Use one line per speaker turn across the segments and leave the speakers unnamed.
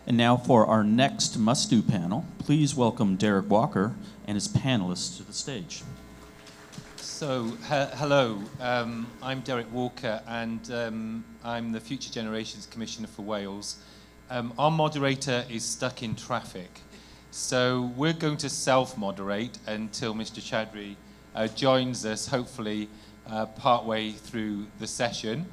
And now for our next must-do panel, please welcome Derek Walker and his panelists to the stage.
So, hello, I'm Derek Walker, and I'm the Future Generations Commissioner for Wales. Our moderator is stuck in traffic, so we're going to self-moderate until Mr. Chowdhury joins us, hopefully partway through the session.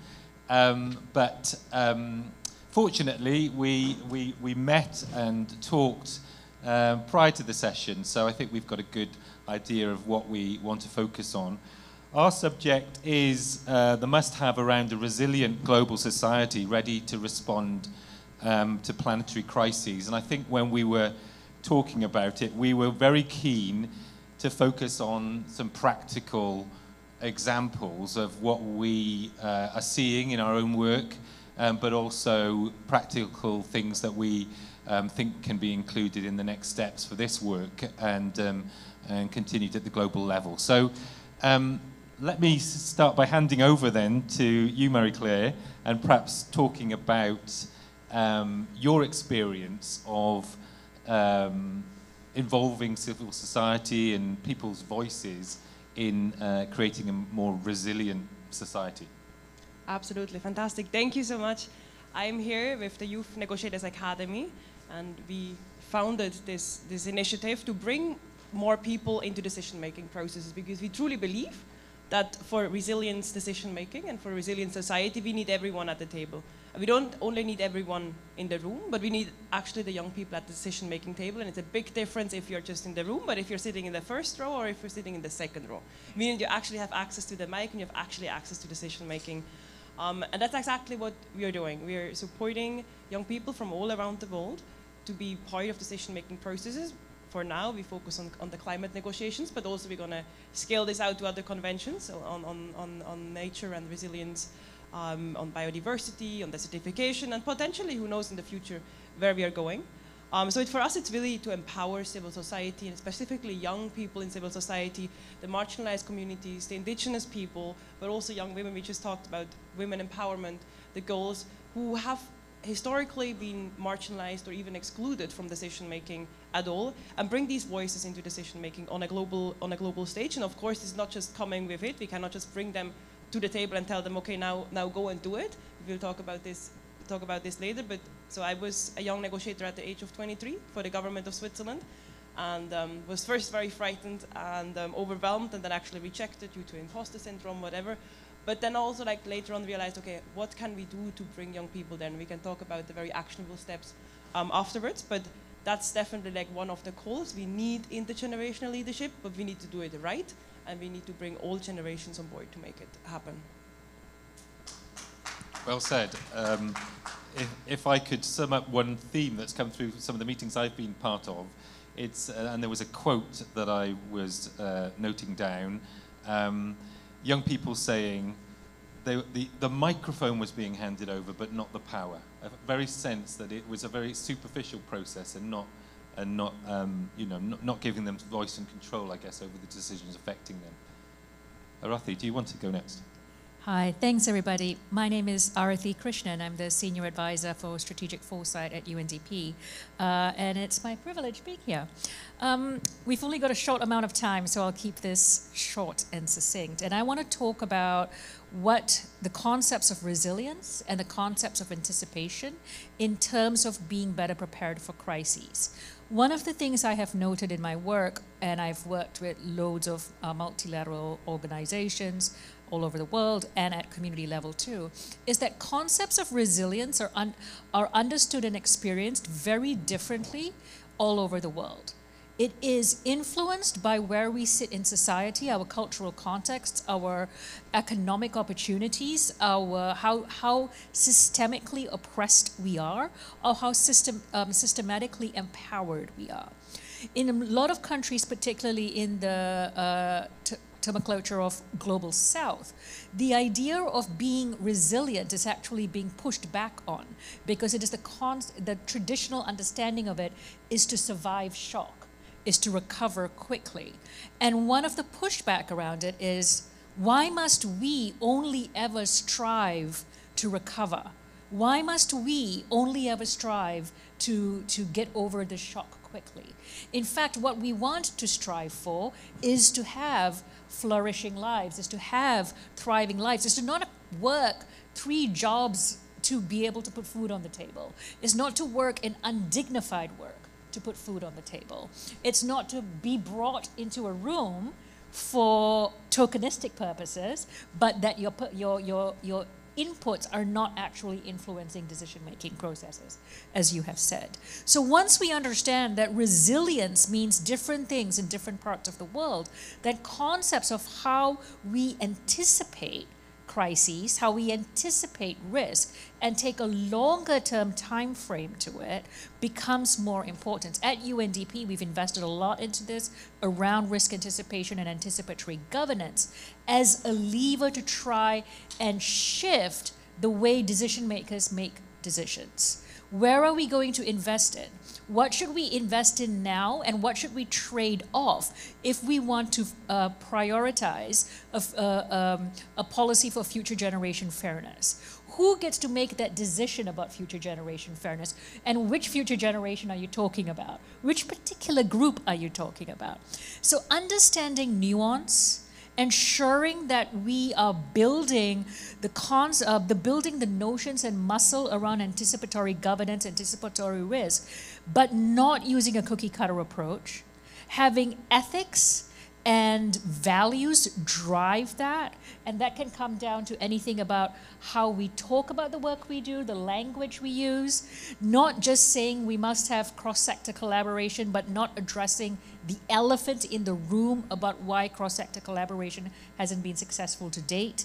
Fortunately, we met and talked prior to the session, so I think we've got a good idea of what we want to focus on. Our subject is the must-have around a resilient global society ready to respond to planetary crises. And I think when we were talking about it, we were very keen to focus on some practical examples of what we are seeing in our own work, but also practical things that we think can be included in the next steps for this work and continued at the global level. So let me start by handing over then to you, Marie-Claire, and perhaps talking about your experience of involving civil society and people's voices in creating a more resilient society.
Absolutely, fantastic. Thank you so much. I'm here with the Youth Negotiators Academy, and we founded this initiative to bring more people into decision-making processes, because we truly believe that for resilient decision-making and for a resilient society, we need everyone at the table. We don't only need everyone in the room, but we need actually the young people at the decision-making table, and it's a big difference if you're just in the room, but if you're sitting in the first row or if you're sitting in the second row, meaning you actually have access to the mic and you have actually access to decision-making. And that's exactly what we are doing. We are supporting young people from all around the world to be part of decision-making processes. For now, we focus on the climate negotiations, but also we're going to scale this out to other conventions on nature and resilience, on biodiversity, on desertification, and potentially, who knows in the future, where we are going. So for us, it's really to empower civil society, and specifically young people in civil society, the marginalized communities, the indigenous people, but also young women. We just talked about women empowerment, the girls who have historically been marginalized or even excluded from decision-making at all, and bring these voices into decision-making on a global stage. And of course, it's not just coming with it. We cannot just bring them to the table and tell them, okay, now go and do it. We'll talk about this later. But so I was a young negotiator at the age of 23 for the government of Switzerland, and was first very frightened and overwhelmed, and then actually rejected due to imposter syndrome, whatever. But then also, like, later on realized, okay, what can we do to bring young people there? And we can talk about the very actionable steps afterwards. But that's definitely like one of the calls. We need intergenerational leadership, but we need to do it right, and we need to bring all generations on board to make it happen.
Well said. If I could sum up one theme that's come through some of the meetings I've been part of, it's and there was a quote that I was noting down. Young people saying the microphone was being handed over, but not the power. A very sense that it was a very superficial process, and not giving them voice and control, I guess, over the decisions affecting them. Aarathi, do you want to go next?
Hi, thanks everybody. My name is Aarathi Krishnan. I'm the Senior Advisor for Strategic Foresight at UNDP, and it's my privilege being here. We've only got a short amount of time, so I'll keep this short and succinct. And I want to talk about what the concepts of resilience and the concepts of anticipation in terms of being better prepared for crises. One of the things I have noted in my work, and I've worked with loads of multilateral organizations all over the world and at community level too, is that concepts of resilience are understood and experienced very differently all over the world. It is influenced by where we sit in society, our cultural contexts, our economic opportunities, how systemically oppressed we are, or how systematically empowered we are. In a lot of countries, particularly in the terminology of global south, the idea of being resilient is actually being pushed back on, because it is the traditional understanding of it is to survive shock, is to recover quickly. And one of the pushback around it is, why must we only ever strive to recover? Why must we only ever strive to get over the shock quickly. In fact, what we want to strive for is to have flourishing lives, is to have thriving lives, is to not work 3 jobs to be able to put food on the table. It's not to work in undignified work to put food on the table. It's not to be brought into a room for tokenistic purposes, but that your inputs are not actually influencing decision-making processes, as you have said. So once we understand that resilience means different things in different parts of the world, then concepts of how we anticipate crises, how we anticipate risk, and take a longer-term time frame to it becomes more important. At UNDP, we've invested a lot into this around risk anticipation and anticipatory governance as a lever to try and shift the way decision makers make decisions. Where are we going to invest in? What should we invest in now, and what should we trade off if we want to prioritize a policy for future generation fairness? Who gets to make that decision about future generation fairness? And which future generation are you talking about? Which particular group are you talking about? So understanding nuance, ensuring that we are building the notions and muscle around anticipatory governance, anticipatory risk, but not using a cookie cutter approach, having ethics and values drive that, and that can come down to anything about how we talk about the work we do, the language we use, not just saying we must have cross-sector collaboration, but not addressing the elephant in the room about why cross-sector collaboration hasn't been successful to date.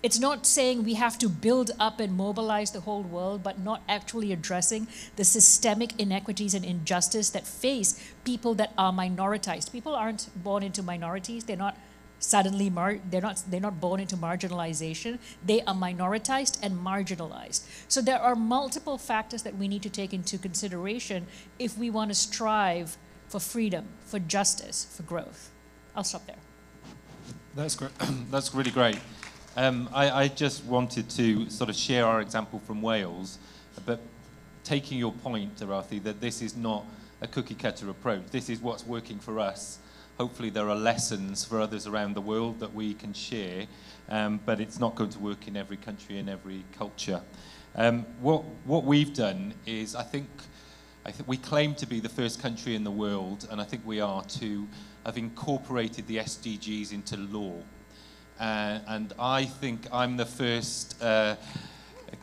It's not saying we have to build up and mobilize the whole world, but not actually addressing the systemic inequities and injustice that face people that are minoritized. People aren't born into minorities. They're not suddenly they're not born into marginalization. They are minoritized and marginalized. So there are multiple factors that we need to take into consideration if we want to strive for freedom, for justice, for growth. I'll stop there.
That's great. That's really great. I just wanted to sort of share our example from Wales, but taking your point, Aarathi, that this is not a cookie-cutter approach. This is what's working for us. Hopefully there are lessons for others around the world that we can share, but it's not going to work in every country and every culture. What we've done is, I think we claim to be the first country in the world, and I think we are, to have incorporated the SDGs into law. And I think I'm the first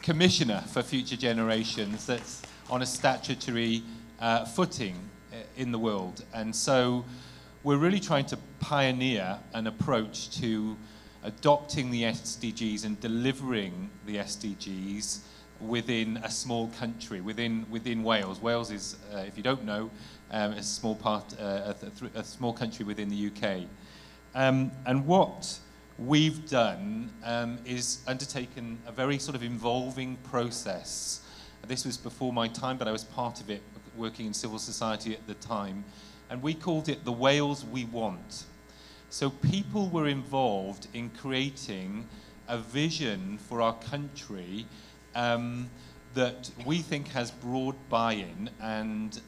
commissioner for future generations that's on a statutory footing in the world. And so we're really trying to pioneer an approach to adopting the SDGs and delivering the SDGs within a small country, within Wales. Wales is, if you don't know, a small country within the UK. And what we've done is undertaken a very sort of involving process. This was before my time, but I was part of it, working in civil society at the time. And we called it the Wales We Want. So people were involved in creating a vision for our country that we think has broad buy-in, and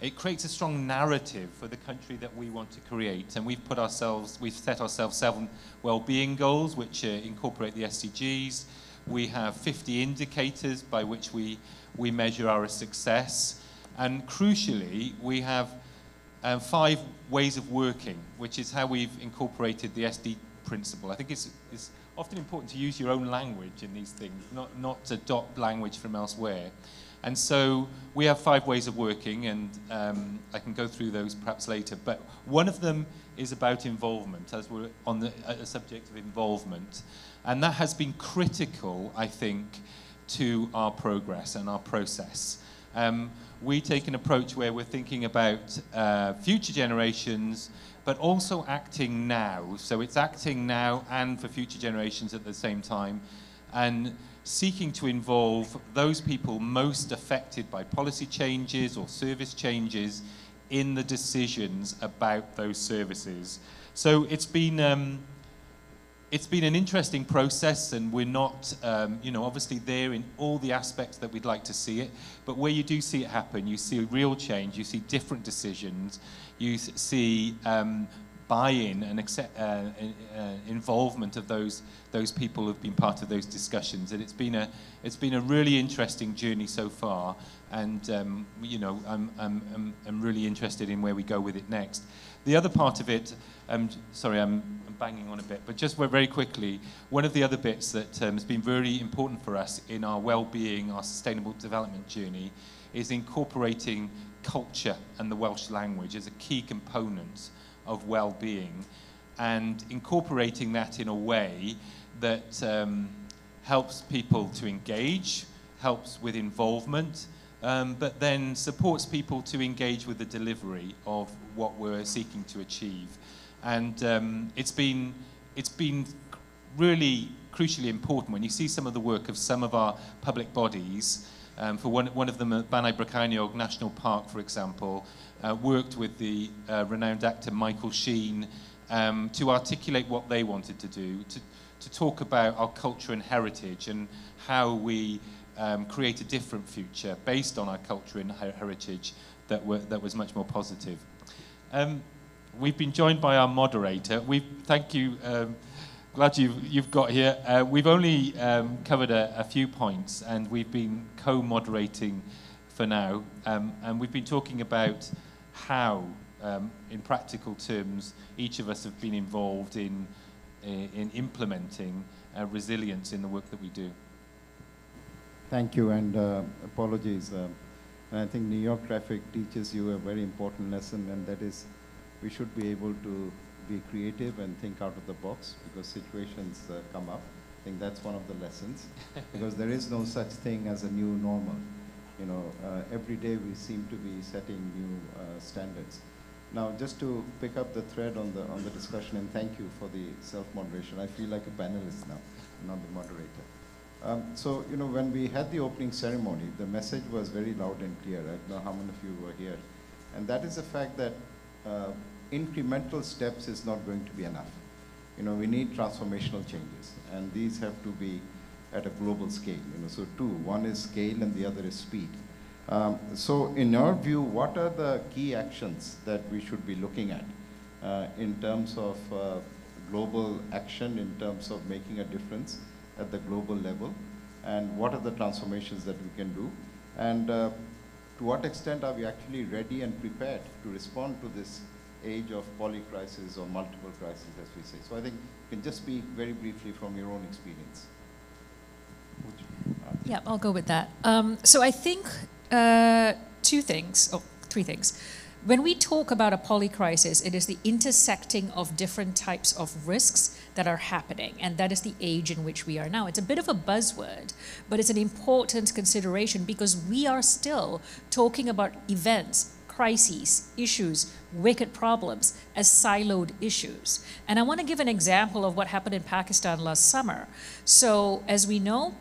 it creates a strong narrative for the country that we want to create. And we've set ourselves 7 well-being goals, which incorporate the SDGs. We have 50 indicators by which we measure our success. And crucially, we have 5 ways of working, which is how we've incorporated the SD principle. I think it's often important to use your own language in these things, not to adopt language from elsewhere. And so we have 5 ways of working, and I can go through those perhaps later. But one of them is about involvement, as we're on the subject of involvement. And that has been critical, I think, to our progress and our process. We take an approach where we're thinking about future generations, but also acting now. So it's acting now and for future generations at the same time, and seeking to involve those people most affected by policy changes or service changes in the decisions about those services. So it's been it's been an interesting process, and we're not, obviously there in all the aspects that we'd like to see it. But where you do see it happen, you see real change, you see different decisions, you see buy-in and involvement of those people who've been part of those discussions. And it's been a really interesting journey so far. And I'm really interested in where we go with it next. The other part of it, sorry, I'm banging on a bit, but just very quickly, one of the other bits that has been very important for us in our well-being, our sustainable development journey, is incorporating culture and the Welsh language as a key component of well-being, and incorporating that in a way that helps people to engage, helps with involvement, but then supports people to engage with the delivery of what we're seeking to achieve. And it's been really crucially important when you see some of the work of some of our public bodies. For one of them at Banau Brycheiniog National Park, for example, worked with the renowned actor Michael Sheen to articulate what they wanted to do, to talk about our culture and heritage and how we create a different future based on our culture and heritage that was much more positive. We've been joined by our moderator. Thank you. Glad you've got here. We've only covered a few points, and we've been co-moderating for now. And we've been talking about how, in practical terms, each of us have been involved in implementing resilience in the work that we do.
Thank you, and apologies. And I think New York traffic teaches you a very important lesson, and that is we should be able to be creative and think out of the box, because situations come up. I think that's one of the lessons, because there is no such thing as a new normal. Every day we seem to be setting new standards. Now, just to pick up the thread on the discussion, and thank you for the self-moderation. I feel like a panelist now, not the moderator. So, when we had the opening ceremony, the message was very loud and clear. I don't know how many of you were here. And that is the fact that incremental steps is not going to be enough. We need transformational changes, and these have to be at a global scale. So two, one is scale and the other is speed. So in your view, what are the key actions that we should be looking at in terms of global action, in terms of making a difference at the global level, and what are the transformations that we can do, and to what extent are we actually ready and prepared to respond to this age of polycrisis or multiple crises, as we say. So I think you can just speak very briefly from your own experience.
Yeah, I'll go with that. So I think three things. When we talk about a polycrisis, it is the intersecting of different types of risks that are happening, and that is the age in which we are now. It's a bit of a buzzword, but it's an important consideration, because we are still talking about events, crises, issues, wicked problems as siloed issues. And I want to give an example of what happened in Pakistan last summer. So as we know,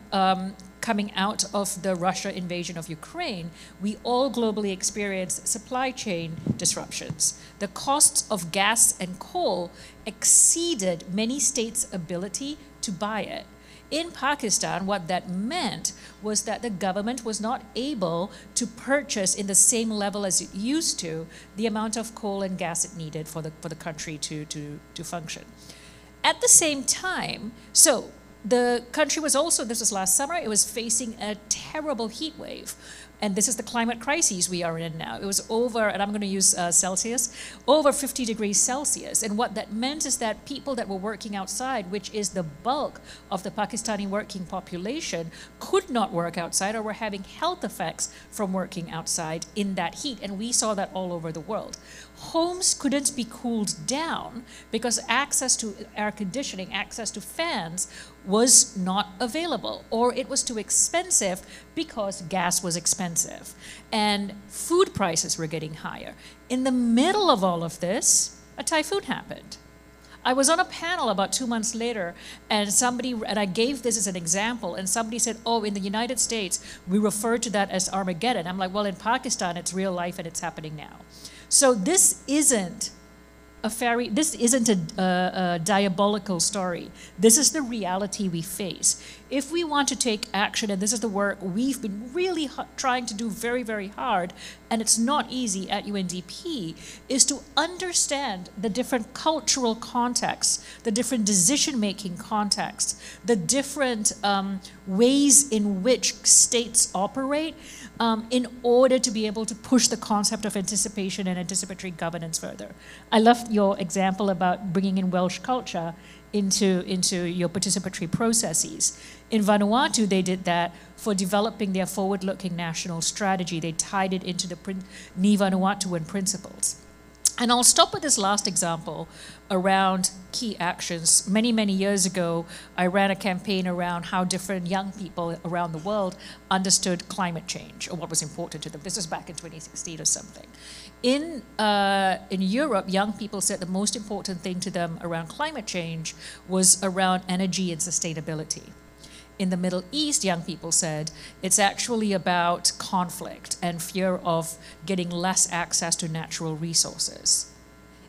coming out of the Russia invasion of Ukraine, we all globally experienced supply chain disruptions. The costs of gas and coal exceeded many states' ability to buy it. In Pakistan, what that meant was that the government was not able to purchase in the same level as it used to the amount of coal and gas it needed for the country to function. At the same time, so the country was also, this was last summer, it was facing a terrible heat wave. And this is the climate crises we are in now. It was over, and I'm going to use Celsius, over 50 degrees Celsius. And what that meant is that people that were working outside, which is the bulk of the Pakistani working population, could not work outside or were having health effects from working outside in that heat. And we saw that all over the world. Homes couldn't be cooled down because access to air conditioning, access to fans was not available, or it was too expensive because gas was expensive and food prices were getting higher. In the middle of all of this, a typhoon happened. I was on a panel about 2 months later, and I gave this as an example, and somebody said, oh, in the United States, we refer to that as Armageddon. I'm like, well, in Pakistan, it's real life and it's happening now. So this isn't this isn't a diabolical story. This is the reality we face. If we want to take action, and this is the work we've been really trying to do very, very hard, and it's not easy at UNDP, is to understand the different cultural contexts, the different decision-making contexts, the different ways in which states operate, in order to be able to push the concept of anticipation and anticipatory governance further. I loved your example about bringing in Welsh culture into your participatory processes. In Vanuatu, they did that for developing their forward-looking national strategy. They tied it into the Ni Vanuatuan principles. And I'll stop with this last example around key actions. Many, many years ago, I ran a campaign around how different young people around the world understood climate change, or what was important to them. This was back in 2016 or something. In Europe, young people said the most important thing to them around climate change was around energy and sustainability. In the Middle East, young people said it's actually about conflict and fear of getting less access to natural resources.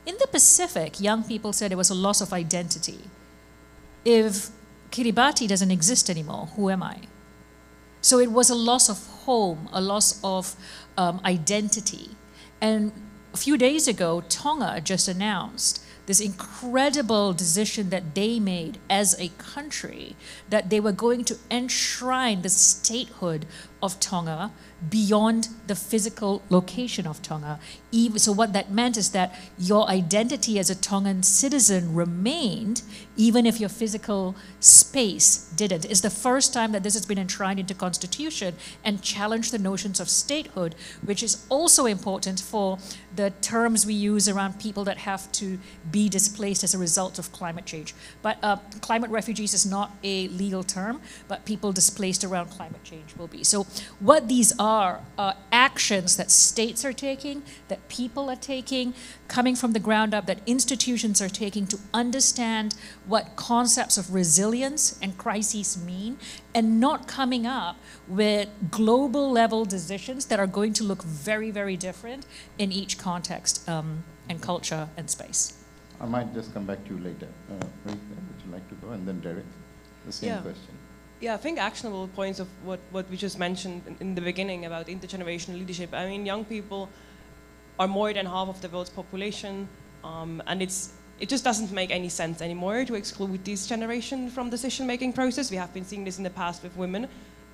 In the Pacific, young people said it was a loss of identity. If Kiribati doesn't exist anymore, who am I? So it was a loss of home, a loss of identity. And a few days ago, Tonga just announced this incredible decision that they made as a country, that they were going to enshrine the statehood of Tonga beyond the physical location of Tonga. So what that meant is that your identity as a Tongan citizen remained, even if your physical space didn't. It's the first time that this has been enshrined into Constitution and challenged the notions of statehood, which is also important for the terms we use around people that have to be displaced as a result of climate change. But climate refugees is not a legal term, but people displaced around climate change will be. So what these are actions that states are taking, that people are taking, coming from the ground up, that institutions are taking to understand what concepts of resilience and crises mean, and not coming up with global level decisions that are going to look very, very different in each context and culture and space.
I might just come back to you later. Would you like to go? And then Derek, the same question.
Yeah, I think actionable points of what we just mentioned in the beginning about intergenerational leadership. I mean, young people are more than half of the world's population, and it just doesn't make any sense anymore to exclude this generation from decision-making process. We have been seeing this in the past with women.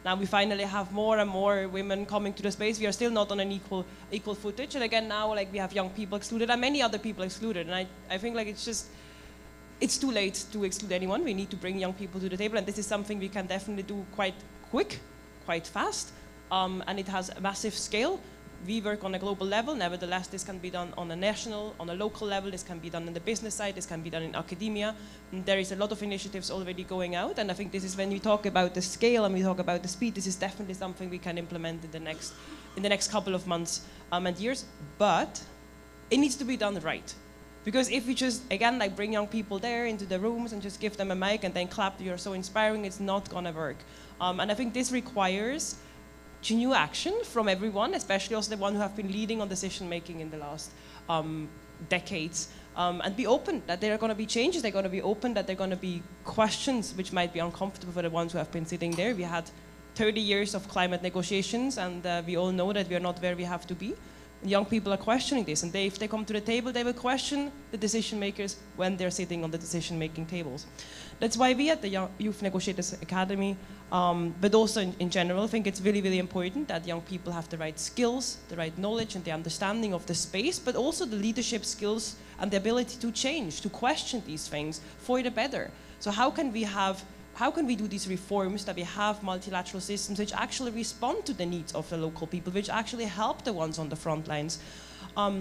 Now we finally have more and more women coming to the space. We are still not on an equal footage, and again now like we have young people excluded and many other people excluded. And I think like it's too late to exclude anyone. We need to bring young people to the table, and this is something we can definitely do quite quick, quite fast, and it has a massive scale. We work on a global level. Nevertheless, this can be done on a national, on a local level. This can be done in the business side. This can be done in academia. And there is a lot of initiatives already going out, and I think this is when we talk about the scale and we talk about the speed. This is definitely something we can implement in the next couple of months and years. But it needs to be done right. Because if we just, again, like bring young people there into the rooms and just give them a mic and then clap, you're so inspiring, it's not gonna work. And I think this requires new action from everyone, especially also the one who have been leading on decision making in the last decades. And be open that there are gonna be changes, they're gonna be open, that there are gonna be questions which might be uncomfortable for the ones who have been sitting there. We had 30 years of climate negotiations, and we all know that we are not where we have to be. Young people are questioning this, and if they come to the table, they will question the decision makers when they're sitting on the decision-making tables. That's why we at the Youth Negotiators Academy, but also in general, think it's really, really important that young people have the right skills, the right knowledge, and the understanding of the space, but also the leadership skills and the ability to change, to question these things for the better. So how can we do these reforms that we have multilateral systems which actually respond to the needs of the local people, which actually help the ones on the front lines,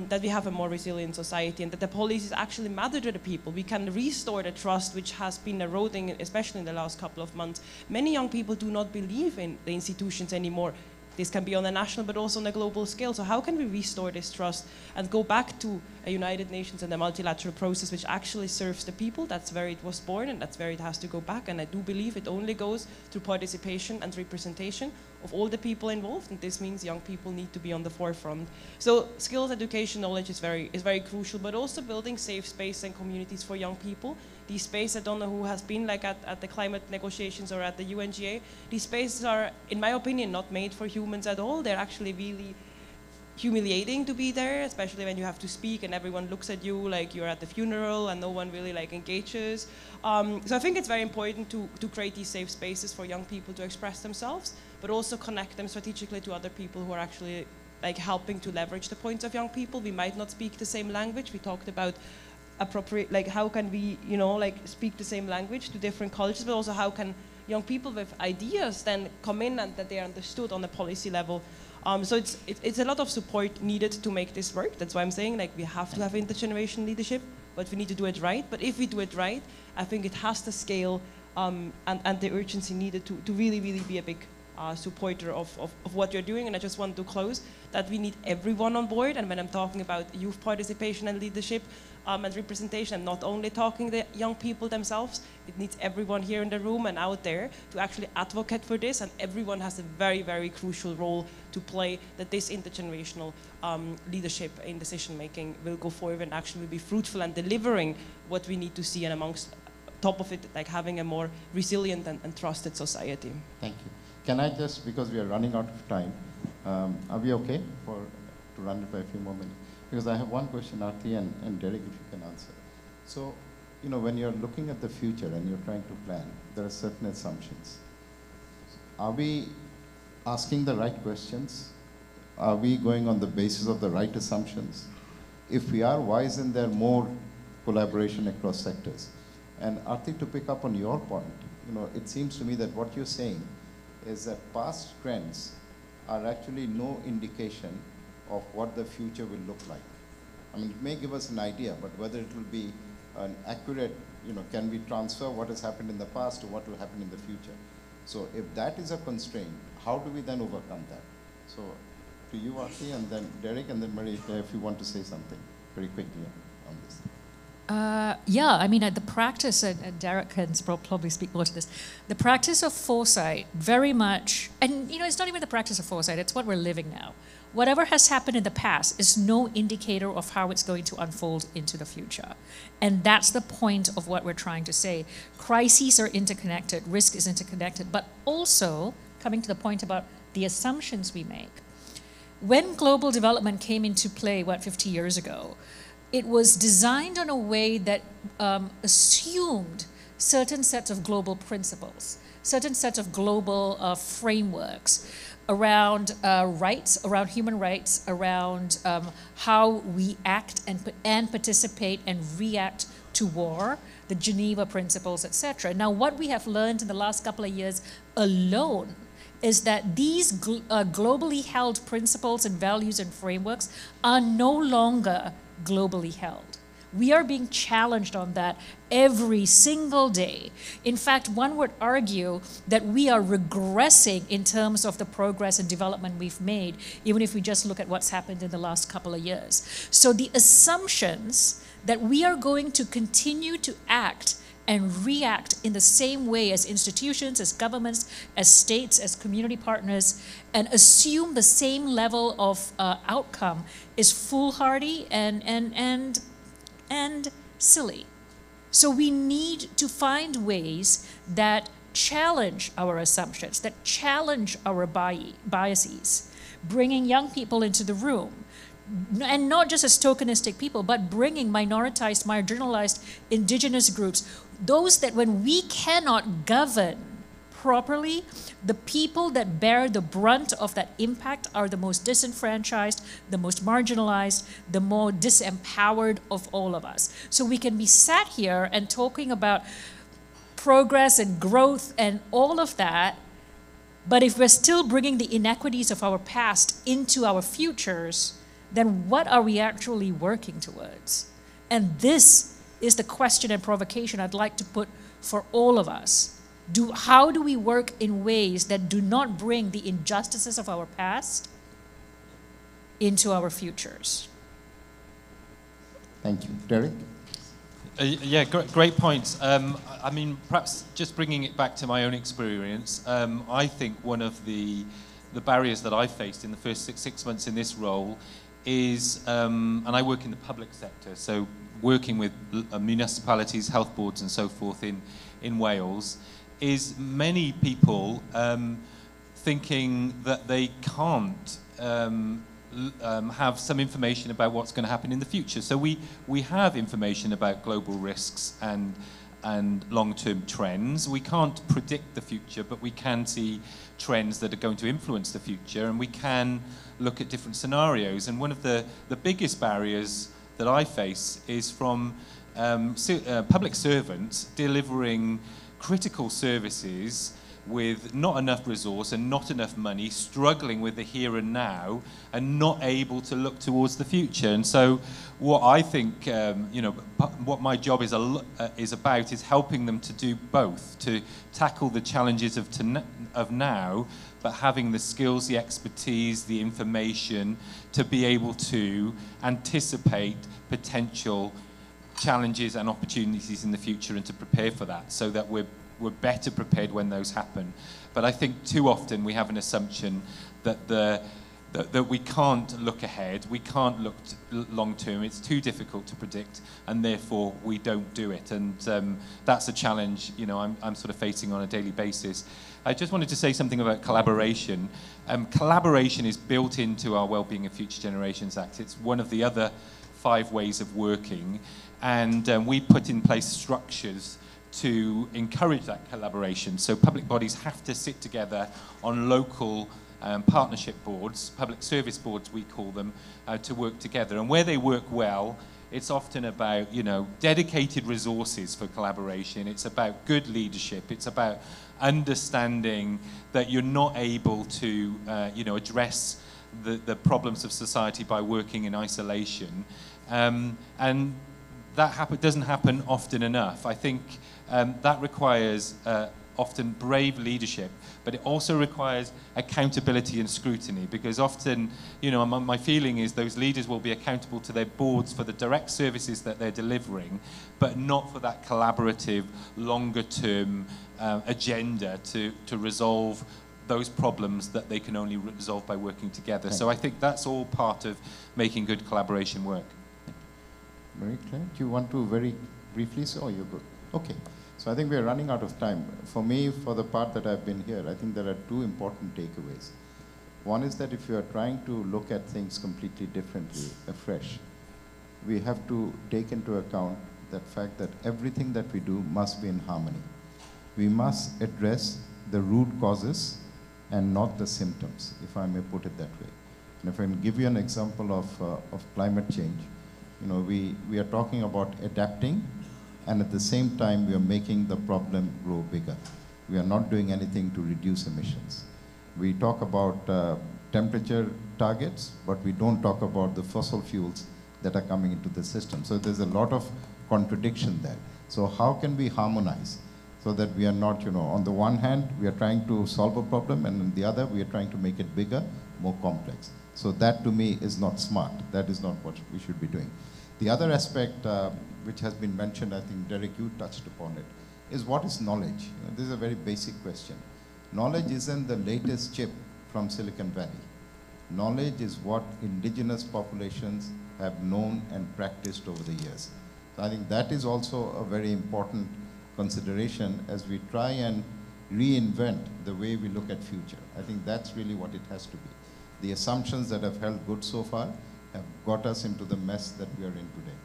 that we have a more resilient society, and that the policies actually matter to the people. We can restore the trust which has been eroding, especially in the last couple of months. Many young people do not believe in the institutions anymore. This can be on a national but also on a global scale. So how can we restore this trust and go back to a United Nations and a multilateral process which actually serves the people? That's where it was born, and that's where it has to go back. And I do believe it only goes through participation and representation of all the people involved, and this means young people need to be on the forefront. So skills, education, knowledge is very crucial, but also building safe space and communities for young people. These spaces, I don't know who has been like at the climate negotiations or at the UNGA, these spaces are, in my opinion, not made for humans at all. They're actually really humiliating to be there, especially when you have to speak and everyone looks at you like you're at the funeral and no one really like engages. So I think it's very important to create these safe spaces for young people to express themselves, but also connect them strategically to other people who are actually like helping to leverage the points of young people. We might not speak the same language. We talked about appropriate, like how can we, you know, like speak the same language to different cultures, but also how can young people with ideas then come in and that they are understood on a policy level. So it's a lot of support needed to make this work. That's why I'm saying like we have to have intergenerational leadership, but we need to do it right. But if we do it right, I think it has the scale and the urgency needed to really, really be a big supporter of what you're doing. And I just want to close that we need everyone on board. And when I'm talking about youth participation and leadership and representation, I'm not only talking the young people themselves, it needs everyone here in the room and out there to actually advocate for this. And everyone has a very, very crucial role to play that this intergenerational leadership in decision making will go forward and actually be fruitful and delivering what we need to see, and amongst top of it, like having a more resilient and trusted society.
Thank you. Can I just, because we are running out of time, are we okay to run it by a few more minutes? Because I have one question, Aarathi and Derek, if you can answer. So, you know, when you're looking at the future and you're trying to plan, there are certain assumptions. Are we asking the right questions? Are we going on the basis of the right assumptions? If we are, why isn't there more collaboration across sectors? And Aarathi, to pick up on your point, you know, it seems to me that what you're saying is that past trends are actually no indication of what the future will look like. I mean, it may give us an idea, but whether it will be an accurate, you know, can we transfer what has happened in the past to what will happen in the future? So if that is a constraint, how do we then overcome that? So to you, Aarathi, and then Derek, and then Marie, if you want to say something very quickly on this.
Yeah, I mean, the practice, and Derek can probably speak more to this, the practice of foresight very much, and you know, it's not even the practice of foresight, it's what we're living now. Whatever has happened in the past is no indicator of how it's going to unfold into the future. And that's the point of what we're trying to say. Crises are interconnected, risk is interconnected, but also, coming to the point about the assumptions we make. When global development came into play, 50 years ago, it was designed in a way that assumed certain sets of global principles, certain sets of global frameworks around rights, around human rights, around how we act and participate and react to war, the Geneva Principles, etc. Now, what we have learned in the last couple of years alone is that these globally held principles and values and frameworks are no longer globally held. We are being challenged on that every single day. In fact, one would argue that we are regressing in terms of the progress and development we've made, even if we just look at what's happened in the last couple of years. So the assumptions that we are going to continue to act and react in the same way as institutions, as governments, as states, as community partners, and assume the same level of outcome is foolhardy and silly. So we need to find ways that challenge our assumptions, that challenge our biases, bringing young people into the room, and not just as tokenistic people, but bringing minoritized, marginalized, indigenous groups, those that when we cannot govern properly, the people that bear the brunt of that impact are the most disenfranchised, the most marginalized, the more disempowered of all of us. So we can be sat here and talking about progress and growth and all of that, but if we're still bringing the inequities of our past into our futures, then what are we actually working towards? And this is the question and provocation I'd like to put for all of us. How do we work in ways that do not bring the injustices of our past into our futures?
Thank you. Derek?
Yeah, great points. I mean, perhaps just bringing it back to my own experience, I think one of the barriers that I faced in the first six months in this role is, and I work in the public sector, so working with municipalities, health boards and so forth in Wales, is many people thinking that they can't have some information about what's going to happen in the future. So we have information about global risks and long-term trends. We can't predict the future, but we can see trends that are going to influence the future, and we can look at different scenarios. And one of the biggest barriers that I face is from public servants delivering critical services with not enough resource and not enough money, struggling with the here and now, and not able to look towards the future. And so, what I think, what my job is about is helping them to do both, to tackle the challenges of now, but having the skills, the expertise, the information to be able to anticipate potential challenges and opportunities in the future, and to prepare for that, so that we're better prepared when those happen. But I think too often we have an assumption that that we can't look ahead, we can't look long term, it's too difficult to predict, and therefore we don't do it. And that's a challenge, I'm sort of facing on a daily basis. I just wanted to say something about collaboration. Collaboration is built into our Wellbeing of Future Generations Act. It's one of the other 5 ways of working, and we put in place structures to encourage that collaboration. So public bodies have to sit together on local partnership boards, public service boards we call them, to work together. And where they work well, it's often about, dedicated resources for collaboration. It's about good leadership. It's about understanding that you're not able to, address the problems of society by working in isolation. And that doesn't happen often enough. I think that requires often brave leadership, but it also requires accountability and scrutiny, because often, my feeling is those leaders will be accountable to their boards for the direct services that they're delivering, but not for that collaborative, longer-term agenda to resolve those problems that they can only resolve by working together. So I think that's all part of making good collaboration work.
Marie-Claire, do you want to very briefly say? Oh, you're good. Okay. So I think we're running out of time. For me, for the part that I've been here, I think there are 2 important takeaways. One is that if you are trying to look at things completely differently, afresh, we have to take into account the fact that everything that we do must be in harmony. We must address the root causes and not the symptoms, if I may put it that way. And if I can give you an example of climate change, we are talking about adapting, and at the same time we are making the problem grow bigger. We are not doing anything to reduce emissions. We talk about temperature targets, but we don't talk about the fossil fuels that are coming into the system. So there's a lot of contradiction there. So how can we harmonize so that we are not, on the one hand, we are trying to solve a problem, and on the other, we are trying to make it bigger, more complex. So that to me is not smart. That is not what we should be doing. The other aspect which has been mentioned, I think Derek, you touched upon it, is what is knowledge? This is a very basic question. Knowledge isn't the latest chip from Silicon Valley. Knowledge is what indigenous populations have known and practiced over the years. So I think that is also a very important consideration as we try and reinvent the way we look at future. I think that's really what it has to be. The assumptions that have held good so far have got us into the mess that we are in today.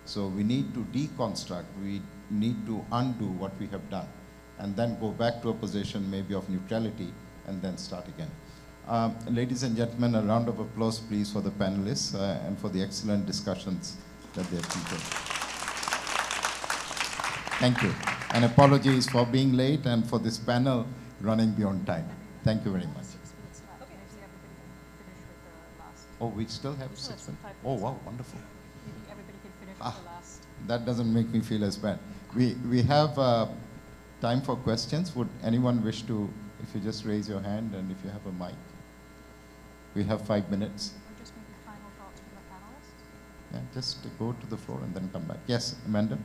So we need to deconstruct, we need to undo what we have done, and then go back to a position maybe of neutrality, and then start again. Ladies and gentlemen, a round of applause please for the panelists and for the excellent discussions that they have taken. Thank you. And apologies for being late and for this panel running beyond time. Thank you very much. Oh, we still have 6 minutes. Oh, wow, wonderful.
Everybody can finish with the last.
That doesn't make me feel as bad. We have time for questions. Would anyone wish to, if you just raise your hand and if you have a mic. We have 5 minutes.
Or just maybe final thoughts from the panelists?
Yeah, just go to the floor and then come back. Yes, Amanda?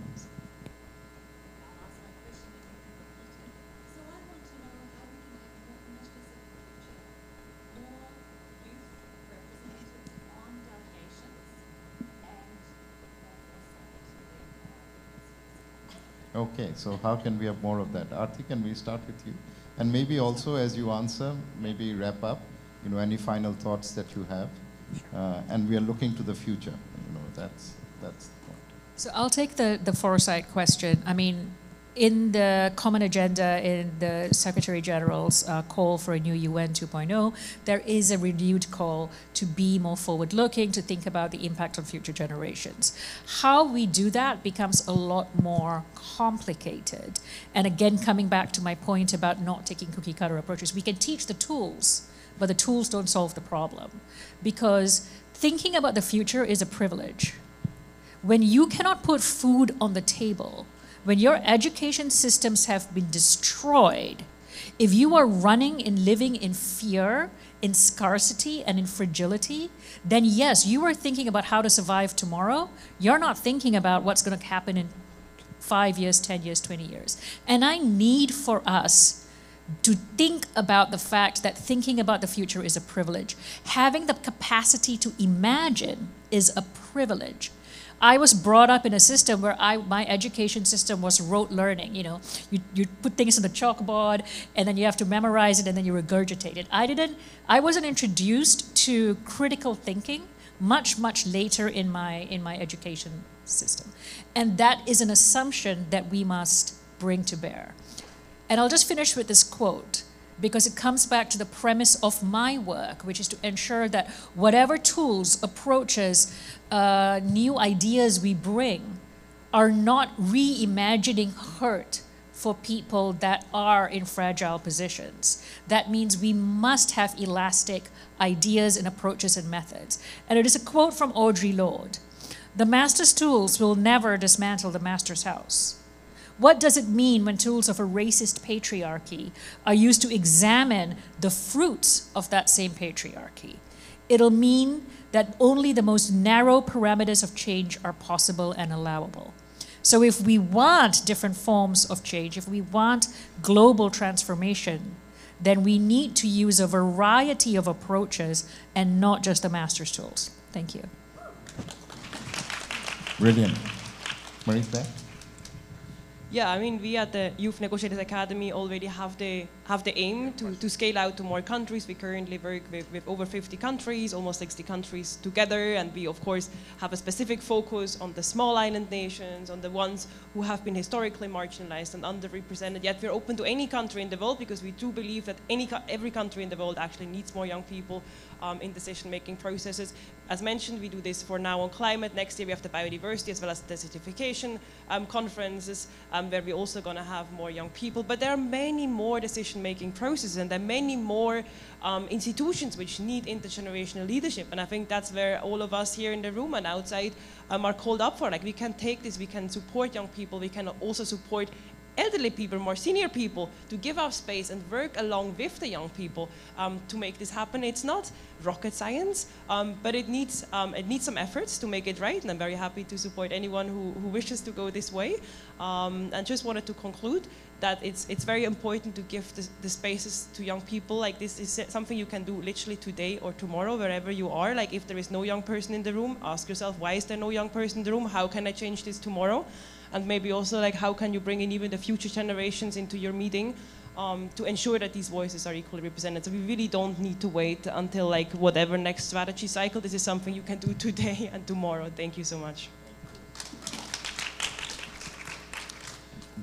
Okay, so how can we have more of that? Aarathi, can we start with you? And maybe also as you answer, maybe wrap up, any final thoughts that you have. And we are looking to the future, that's the point.
So I'll take the foresight question. I mean, in the common agenda, in the Secretary General's call for a new UN 2.0, there is a renewed call to be more forward-looking, to think about the impact on future generations. How we do that becomes a lot more complicated. And again, coming back to my point about not taking cookie-cutter approaches, we can teach the tools, but the tools don't solve the problem. Because thinking about the future is a privilege. When you cannot put food on the table, when your education systems have been destroyed, if you are running and living in fear, in scarcity, and in fragility, then yes, you are thinking about how to survive tomorrow. You're not thinking about what's going to happen in 5 years, 10 years, 20 years. And I need for us to think about the fact that thinking about the future is a privilege. Having the capacity to imagine is a privilege. I was brought up in a system where my education system was rote learning. You put things on the chalkboard and then you have to memorize it and then you regurgitate it. I wasn't introduced to critical thinking much later in my education system. And that is an assumption that we must bring to bear. And I'll just finish with this quote, because it comes back to the premise of my work, which is to ensure that whatever tools, approaches, new ideas we bring are not reimagining hurt for people that are in fragile positions. That means we must have elastic ideas and approaches and methods. And it is a quote from Audre Lorde. "The master's tools will never dismantle the master's house." What does it mean when tools of a racist patriarchy are used to examine the fruits of that same patriarchy? It'll mean that only the most narrow parameters of change are possible and allowable. So if we want different forms of change, if we want global transformation, then we need to use a variety of approaches and not just the master's tools. Thank you.
Brilliant. Marie-Claire?
Yeah, I mean, we at the Youth Negotiators Academy already have the aim to scale out to more countries. We currently work with over 50 countries, almost 60 countries together, and we, of course, have a specific focus on the small island nations, on the ones who have been historically marginalized and underrepresented. Yet we're open to any country in the world because we do believe that every country in the world actually needs more young people in decision-making processes. As mentioned, we do this for now on climate. Next year we have the biodiversity as well as the desertification conferences, where we're also going to have more young people. But there are many more decision-making processes, and there are many more institutions which need intergenerational leadership. And I think that's where all of us here in the room and outside are called up for. Like, we can take this, we can support young people, we can also support elderly people, more senior people, to give our space and work along with the young people to make this happen. It's not rocket science, but it needs some efforts to make it right, and I'm very happy to support anyone who wishes to go this way. And just wanted to conclude that it's very important to give the spaces to young people. Like, this is something you can do literally today or tomorrow, wherever you are. Like, if there is no young person in the room, ask yourself, why is there no young person in the room? How can I change this tomorrow? And maybe also, like, how can you bring in even the future generations into your meeting to ensure that these voices are equally represented? So we really don't need to wait until, like, whatever next strategy cycle. This is something you can do today and tomorrow. Thank you so much.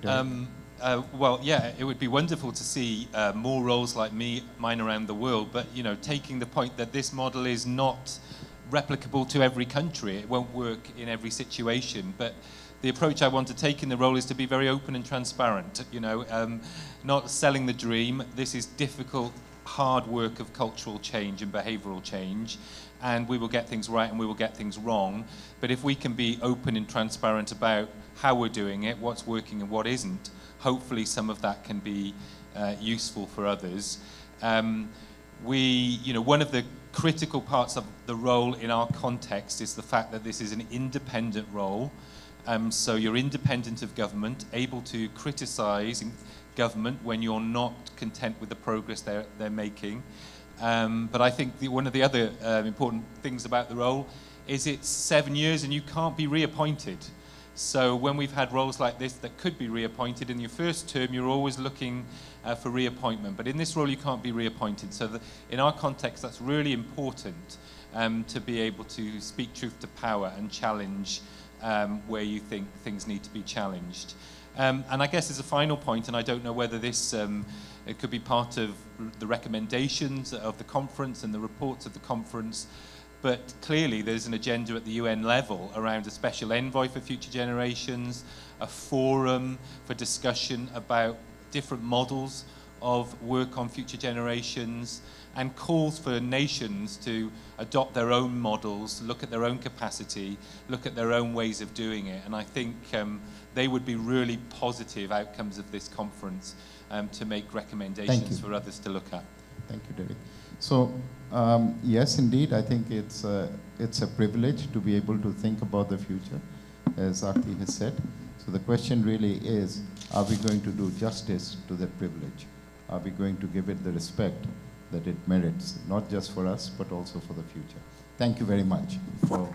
Well, yeah, it would be wonderful to see more roles like mine around the world, but, you know, taking the point that this model is not replicable to every country. It won't work in every situation, but the approach I want to take in the role is to be very open and transparent, you know, not selling the dream. This is difficult, hard work of cultural change and behavioral change, and we will get things right and we will get things wrong. But if we can be open and transparent about how we're doing it, what's working and what isn't, hopefully some of that can be useful for others. You know, one of the critical parts of the role in our context is the fact that this is an independent role. So you're independent of government, able to criticize government when you're not content with the progress they're making. But I think one of the other important things about the role is it's 7 years and you can't be reappointed. So when we've had roles like this that could be reappointed, in your first term you're always looking for reappointment, but in this role you can't be reappointed. So in our context that's really important, to be able to speak truth to power and challenge where you think things need to be challenged. And I guess as a final point, and I don't know whether this it could be part of the recommendations of the conference and the reports of the conference, but clearly there's an agenda at the UN level around a special envoy for future generations, a forum for discussion about different models of work on future generations, and calls for nations to adopt their own models, look at their own capacity, look at their own ways of doing it. And I think they would be really positive outcomes of this conference to make recommendations for others to look at.
Thank you, Derek. So, yes, indeed, I think it's a privilege to be able to think about the future, as Aarthi has said. So the question really is, are we going to do justice to that privilege? Are we going to give it the respect that it merits, not just for us, but also for the future? Thank you very much for